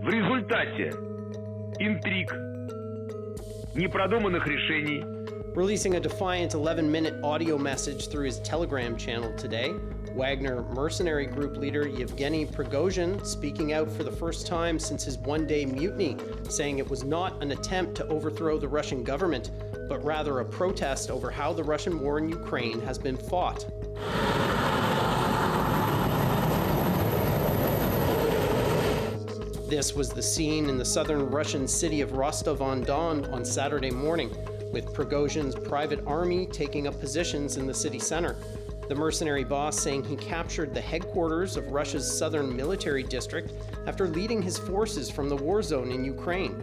В результате интриг, непродуманных решений. Releasing a defiant 11-minute audio message through his Telegram channel today, Wagner mercenary group leader Yevgeny Prigozhin speaking out for the first time since his one-day mutiny, saying it was not an attempt to overthrow the Russian government, but rather a protest over how the Russian war in Ukraine has been fought. This was the scene in the southern Russian city of Rostov-on-Don on Saturday morning, with Prigozhin's private army taking up positions in the city center. The mercenary boss saying he captured the headquarters of Russia's southern military district after leading his forces from the war zone in Ukraine.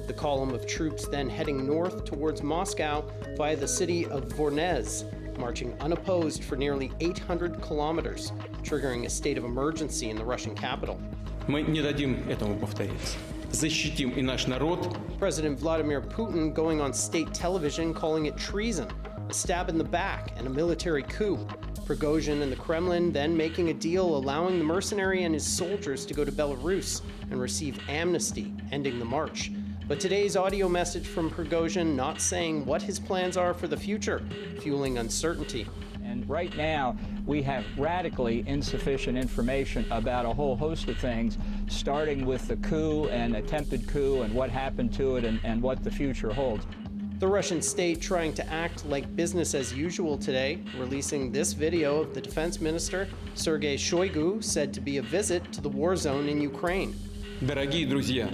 The column of troops then heading north towards Moscow via the city of Voronezh, marching unopposed for nearly 800 kilometers, triggering a state of emergency in the Russian capital. Мы не дадим этому повториться. Защитим и наш народ. President Vladimir Putin going on state television calling it treason, a stab in the back, and a military coup. Prigozhin and the Kremlin then making a deal allowing the mercenary and his soldiers to go to Belarus and receive amnesty, ending the march. But today's audio message from Prigozhin not saying what his plans are for the future, fueling uncertainty. And right now, we have radically insufficient information about a whole host of things, starting with the coup and attempted coup and what happened to it and what the future holds. The Russian state trying to act like business as usual today, releasing this video of the defense minister, Sergei Shoigu, said to be a visit to the war zone in Ukraine. Дорогие друзья,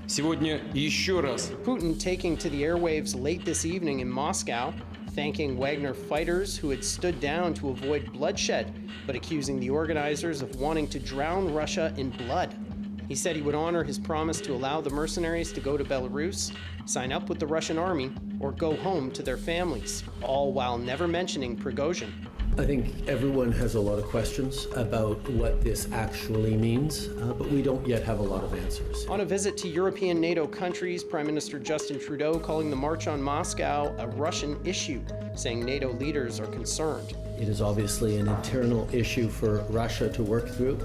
сегодня еще раз. Putin taking to the airwaves late this evening in Moscow, thanking Wagner fighters who had stood down to avoid bloodshed, but accusing the organizers of wanting to drown Russia in blood. He said he would honor his promise to allow the mercenaries to go to Belarus, sign up with the Russian army, or go home to their families, all while never mentioning Prigozhin. I think everyone has a lot of questions about what this actually means, but we don't yet have a lot of answers. On a visit to European NATO countries, Prime Minister Justin Trudeau calling the march on Moscow a Russian issue, saying NATO leaders are concerned. It is obviously an internal issue for Russia to work through,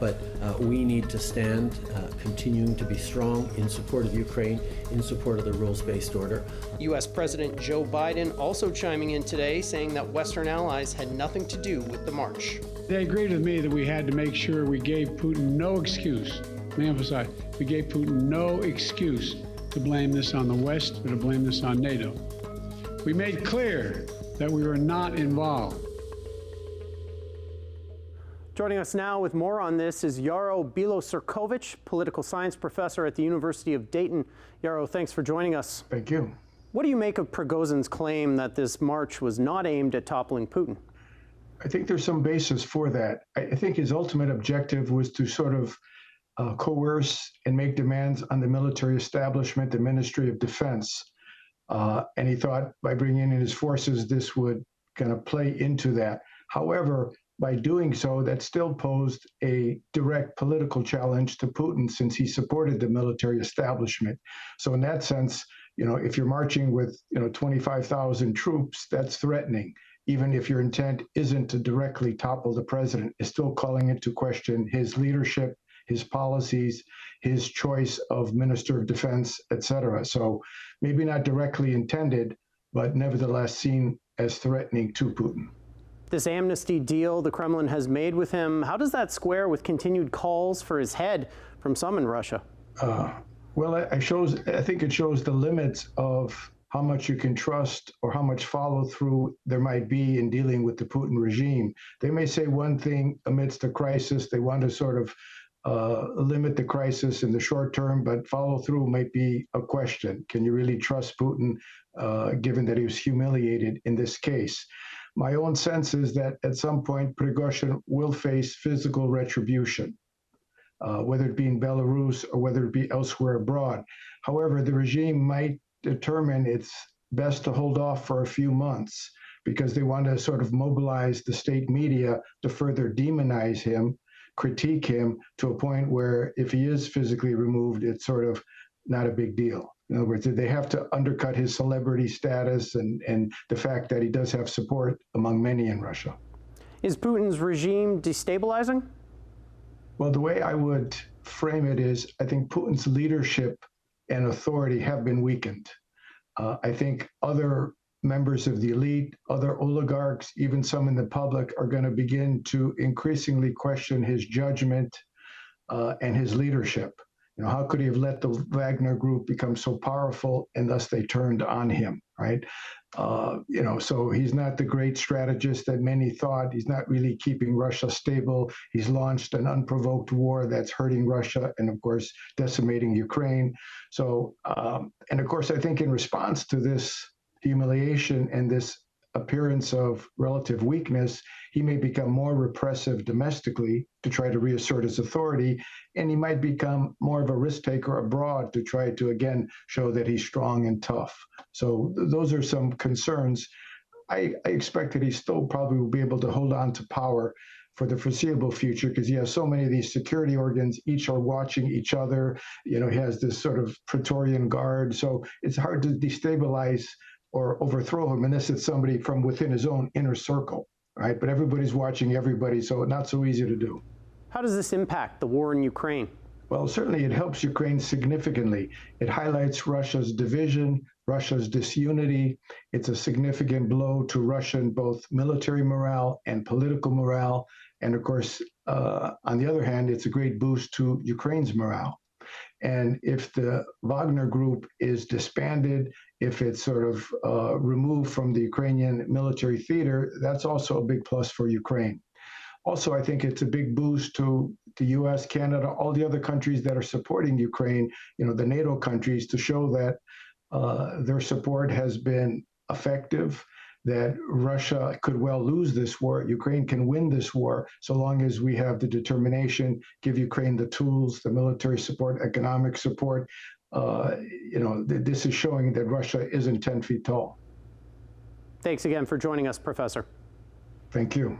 but we need to stand continuing to be strong in support of Ukraine, in support of the rules-based order. U.S. President Joe Biden also chiming in today, saying that Western allies had nothing to do with the march. They agreed with me that we had to make sure we gave Putin no excuse. Let me emphasize, we gave Putin no excuse to blame this on the West or to blame this on NATO. We made clear that we were not involved. Joining us now with more on this is Jaro Bilocerkowycz, political science professor at the University of Dayton. Jaro, thanks for joining us. Thank you. What do you make of Prigozhin's claim that this march was not aimed at toppling Putin? I think there's some basis for that. I think his ultimate objective was to sort of coerce and make demands on the military establishment, the Ministry of Defense. And he thought by bringing in his forces, this would kind of play into that. However, by doing so, that still posed a direct political challenge to Putin since he supported the military establishment. So in that sense, if you're marching with, 25,000 troops, that's threatening. Even if your intent isn't to directly topple the president, it's still calling into question his leadership, his policies, his choice of Minister of Defense, et cetera. So maybe not directly intended, but nevertheless seen as threatening to Putin. This amnesty deal the Kremlin has made with him, how does that square with continued calls for his head from some in Russia? Well, I think it shows the limits of how much you can trust or how much follow through there might be in dealing with the Putin regime. They may say one thing amidst a crisis. They want to sort of limit the crisis in the short term, but follow through might be a question. Can you really trust Putin, given that he was humiliated in this case? My own sense is that at some point, Prigozhin will face physical retribution, whether it be in Belarus or whether it be elsewhere abroad. However, the regime might determine it's best to hold off for a few months because they want to sort of mobilize the state media to further demonize him, critique him to a point where if he is physically removed, it's sort of not a big deal. In other words, they have to undercut his celebrity status and the fact that he does have support among many in Russia. Is Putin's regime destabilizing? Well, the way I would frame it is, I think Putin's leadership and authority have been weakened. I think other members of the elite, other oligarchs, even some in the public, are going to begin to increasingly question his judgment and his leadership. You know, how could he have let the Wagner group become so powerful, and thus they turned on him, right? You know, so he's not the great strategist that many thought. He's not really keeping Russia stable. He's launched an unprovoked war that's hurting Russia and, of course, decimating Ukraine. So, and of course, I think in response to this humiliation and this appearance of relative weakness, he may become more repressive domestically to try to reassert his authority, and he might become more of a risk taker abroad to try to, again, show that he's strong and tough. So those are some concerns. I expect that he still probably will be able to hold on to power for the foreseeable future, because he has so many of these security organs, each are watching each other. You know, he has this sort of Praetorian Guard, so it's hard to destabilize or overthrow him unless it's somebody from within his own inner circle, right? But everybody's watching everybody, so not so easy to do. How does this impact the war in Ukraine? Well, certainly it helps Ukraine significantly. It highlights Russia's division, Russia's disunity. It's a significant blow to Russian both military morale and political morale. And of course, on the other hand, it's a great boost to Ukraine's morale. And if the Wagner group is disbanded, if it's sort of removed from the Ukrainian military theater, that's also a big plus for Ukraine. Also, I think it's a big boost to the US, Canada, all the other countries that are supporting Ukraine, you know, the NATO countries, to show that their support has been effective, that Russia could well lose this war. Ukraine can win this war so long as we have the determination, give Ukraine the tools, the military support, economic support. You know, this is showing that Russia isn't 10 feet tall. Thanks again for joining us, Professor. Thank you.